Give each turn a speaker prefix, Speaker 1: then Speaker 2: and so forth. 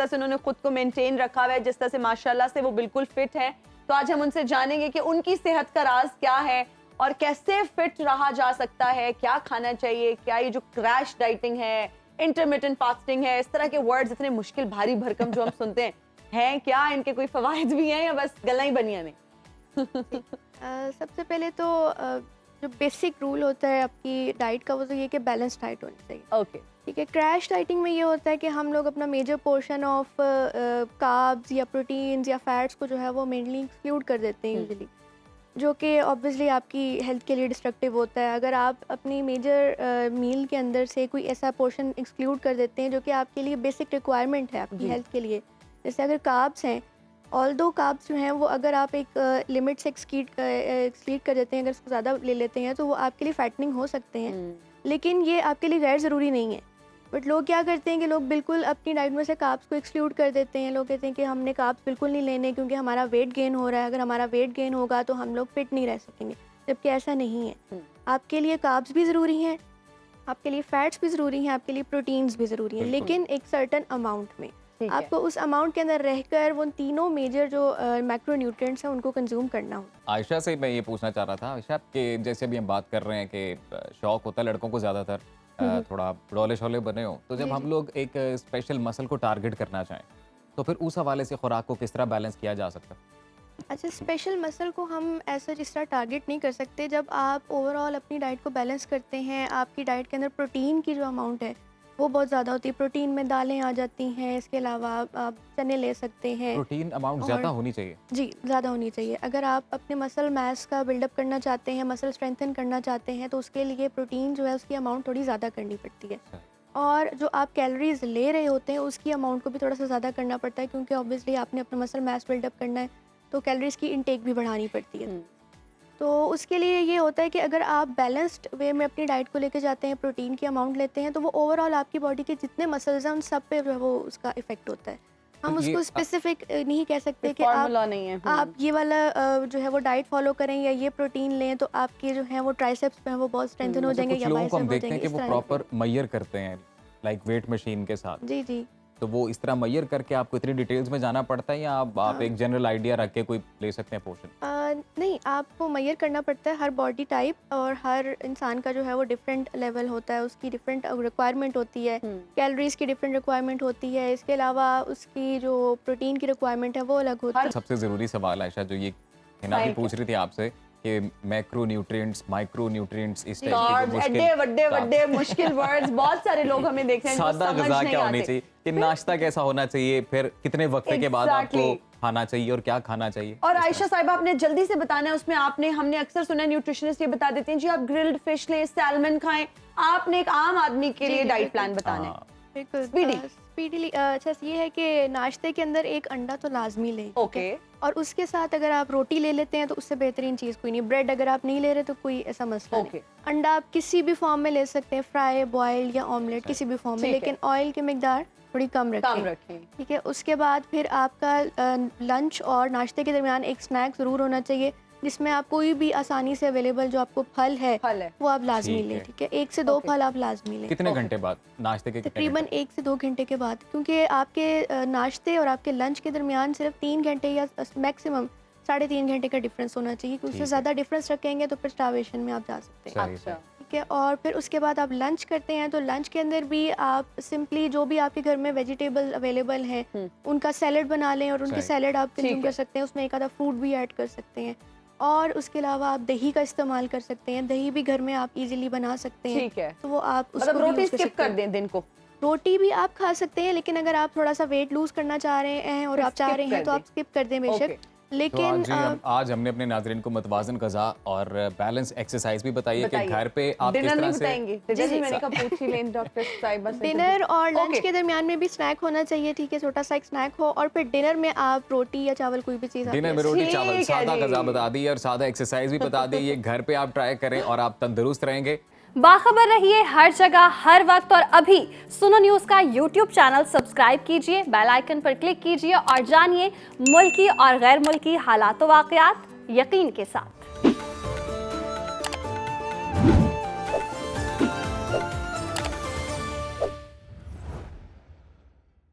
Speaker 1: तरह से उन्होंने खुद को मेंटेन रखा हुआ है, जिस तरह से माशाल्लाह से वो बिल्कुल फिट है। तो आज हम उनसे जानेंगे कि उनकी सेहत का राज क्या है और कैसे फिट रहा जा सकता है, क्या खाना चाहिए, क्या ये जो क्रैश डाइटिंग है, इंटरमिटेंट फास्टिंग है, इस तरह के वर्ड्स इतने मुश्किल भारी भरकम जो हम सुनते हैं क्या इनके कोई फवाइद भी हैं या बस गल्ला ही बनियां ने?
Speaker 2: सबसे पहले तो जो बेसिक रूल होता है आपकी डाइट का वो तो ये कि बैलेंस डाइट होनी चाहिए।
Speaker 1: ओके,
Speaker 2: ठीक है। क्रैश डाइटिंग में ये होता है कि हम लोग अपना मेजर पोर्शन ऑफ कार्ब्स या प्रोटीन्स या फैट्स को जो है वो मेनली एक्सक्लूड कर देते हैं यूजुअली, जो कि ऑब्वियसली आपकी हेल्थ के लिए डिस्ट्रक्टिव होता है। अगर आप अपनी मेजर मील के अंदर से कोई ऐसा पोर्शन एक्सक्लूड कर देते हैं जो कि आपके लिए बेसिक रिक्वायरमेंट है आपकी हेल्थ के लिए, जैसे अगर कार्ब्स हैं, ऑल्दो कार्ब्स जो हैं वो अगर आप एक लिमिट से एक्ससीड कर देते हैं, अगर उसको ज़्यादा ले लेते हैं तो वो आपके लिए फैटनिंग हो सकते हैं, लेकिन ये आपके लिए गैर ज़रूरी नहीं है। बट लोग क्या करते हैं कि लोग बिल्कुल अपनी डाइट में से कार्ब्स को एक्सक्लूड कर देते हैं। लोग कहते हैं कि हमने कार्ब्स बिल्कुल नहीं लेने क्योंकि हमारा वेट गेन हो रहा है, अगर हमारा वेट गेन होगा तो हम लोग फिट नहीं रह सकेंगे, जबकि ऐसा नहीं है। आपके लिए कार्ब्स भी ज़रूरी हैं, आपके लिए फैट्स भी ज़रूरी हैं, आपके लिए प्रोटीन्स भी ज़रूरी हैं, लेकिन एक सर्टन अमाउंट में। आपको उस अमाउंट के अंदर रहकर वो तीनों मेजर जो मैक्रो न्यूट्रिएंट्स हैं उनको कंज्यूम करना हो।
Speaker 3: आयशा से मैं ये पूछना चाह रहा था, आयशा कि जैसे अभी हम बात कर रहे हैं कि शौक होता है लड़कों को ज़्यादातर थोड़ा डोले शोले बने हो, तो जब हम लोग एक स्पेशल मसल को टारगेट करना चाहें तो फिर उस हवाले से खुराक को किस तरह बैलेंस किया जा सकता है?
Speaker 2: अच्छा, स्पेशल मसल को हम ऐसा जिस तरह टारगेट नहीं कर सकते। जब आप ओवरऑल अपनी डाइट को बैलेंस करते हैं, आपकी डाइट के अंदर प्रोटीन की जो अमाउंट है वो बहुत ज़्यादा होती है। प्रोटीन में दालें आ जाती हैं, इसके अलावा आप चने ले सकते हैं।
Speaker 3: प्रोटीन अमाउंट ज़्यादा होनी चाहिए? जी,
Speaker 2: ज़्यादा होनी चाहिए। अगर आप अपने मसल मास का बिल्डअप करना चाहते हैं, मसल स्ट्रेंथन करना चाहते हैं, तो उसके लिए प्रोटीन जो है उसकी अमाउंट थोड़ी ज़्यादा करनी पड़ती है। और जो आप कैलोरीज ले रहे होते हैं उसकी अमाउंट को भी थोड़ा सा ज़्यादा करना पड़ता है, क्योंकि ऑब्वियसली आपने अपना मसल मास बिल्डअप करना है तो कैलोरीज की इनटेक भी बढ़ानी पड़ती है। तो उसके लिए ये होता है कि अगर आप बैलेंस्ड वे में अपनी डाइट को लेके जाते हैं, प्रोटीन की अमाउंट लेते हैं, तो वो ओवरऑल आपकी बॉडी के जितने मसल्स हैं उन सब पे जो है वो उसका इफेक्ट होता है। हम उसको स्पेसिफिक नहीं कह सकते कि आप ये वाला जो है वो डाइट फॉलो करें या ये प्रोटीन लें तो आपके जो है वो ट्राइसेप्स पे हैं वो बहुत स्ट्रेंथन हो जाएंगे या बाइसेप्स हो जाएंगे।
Speaker 3: कि वो प्रॉपर मेजर करते हैं लाइक वेट मशीन के साथ।
Speaker 2: जी जी,
Speaker 3: तो वो इस तरह मेजर करके आपको इतनी डिटेल्स में जाना पड़ता है या आप एक जनरल आइडिया रख के कोई ले सकते हैं पोर्शन?
Speaker 2: नहीं, आपको मेजर करना पड़ता है। हर बॉडी टाइप और हर इंसान का जो है वो डिफरेंट लेवल होता है, उसकी डिफरेंट रिक्वायरमेंट होती है, कैलोरीज की डिफरेंट रिक्वायरमेंट होती है, इसके अलावा उसकी जो प्रोटीन की रिक्वायरमेंट है वो अलग होती है।
Speaker 3: सबसे ज़रूरी सवाल आयशा जो ये हिना भी पूछ रही थी आपसे कि मैक्रो न्यूट्रिएंट्स, माइक्रो न्यूट्रिएंट्स, इस टाइप के
Speaker 1: बड़े मुश्किल वर्ड्स बहुत सारे लोग हमें देखते हैं।
Speaker 3: सादा ग़िज़ा क्या होनी चाहिए, कि नाश्ता कैसा होना चाहिए, फिर कितने वक्फे के बाद आपको खाना चाहिए और क्या खाना चाहिए?
Speaker 1: और आयशा साहिबा आपने जल्दी से बताना है उसमें, हमने अक्सर सुना है न्यूट्रिशनिस्ट ये बता देते हैं जी आप ग्रिल्ड फिश लें, सैल्मन खाएं, आपने एक आम आदमी के लिए डाइट प्लान बताना है।
Speaker 2: बिल्कुल स्पीडीली। अच्छा, ये है कि नाश्ते के अंदर एक अंडा तो लाजमी लें।
Speaker 1: ओके।
Speaker 2: और उसके साथ अगर आप रोटी ले लेते हैं तो उससे बेहतरीन चीज़ कोई नहीं। ब्रेड अगर आप नहीं ले रहे तो कोई ऐसा मसला नहीं। अंडा आप किसी भी फॉर्म में ले सकते हैं, फ्राई, बॉइल्ड या ऑमलेट, किसी भी फॉर्म में, लेकिन ऑयल की मिकदार थोड़ी कम रखें। ठीक है। उसके बाद फिर आपका लंच और नाश्ते के दरमियान एक स्नैक ज़रूर होना चाहिए जिसमें आप कोई भी आसानी से अवेलेबल जो आपको फल है वो आप लाजमी लें। ठीक है। 1 से 2 फल आप लाजमी लें।
Speaker 3: कितने घंटे बाद नाश्ते के?
Speaker 2: तकरीबन 1 से 2 घंटे के बाद, क्योंकि आपके नाश्ते और आपके लंच के दरमियान सिर्फ 3 घंटे या मैक्सिमम 3.5 घंटे का डिफरेंस होना चाहिए, क्योंकि उससे ज़्यादा डिफरेंस रखेंगे तो फिर स्टार्वेशन में आप जा सकते हैं। ठीक है। और फिर उसके बाद आप लंच करते हैं तो लंच के अंदर भी आप सिंपली जो भी आपके घर में वेजिटेबल अवेलेबल हैं उनका सैलड बना लें और उनके सैलड आप कंज्यूम कर सकते हैं। उसमें एक आधा फ्रूट भी ऐड कर सकते हैं। और उसके अलावा आप दही का इस्तेमाल कर सकते हैं। दही भी घर में आप इजीली बना सकते हैं।
Speaker 1: ठीक है।
Speaker 2: तो वो आप
Speaker 1: मतलब रोटी स्किप कर दें दिन को?
Speaker 2: रोटी भी आप खा सकते हैं, लेकिन अगर आप थोड़ा सा वेट लूज करना चाह रहे हैं और आप चाह रहे हैं तो आप स्किप कर दें बेशक। लेकिन
Speaker 3: तो आज हमने अपने नाज़रीन को मुतवाज़न ग़िज़ा और बैलेंस एक्सरसाइज भी बताई है कि घर पे आप किस तरह से
Speaker 2: डिनर और लंच के दरमियान में भी स्नैक होना चाहिए। ठीक है, छोटा सा एक स्नैक हो, और फिर डिनर में आप रोटी या चावल कोई भी चीज़,
Speaker 3: डिनर में रोटी चावल, सादा ग़िज़ा बता दी और सादा एक्सरसाइज भी बता दी। ये घर पे आप ट्राई करें और आप तंदुरुस्त रहेंगे।
Speaker 4: बाखबर रहिए हर जगह हर वक्त, और अभी सुनो न्यूज़ का यूट्यूब चैनल सब्सक्राइब कीजिए, बेल आइकन पर क्लिक कीजिए और जानिए मुल्की और गैर मुल्की हालात व वाक़यात यकीन के साथ।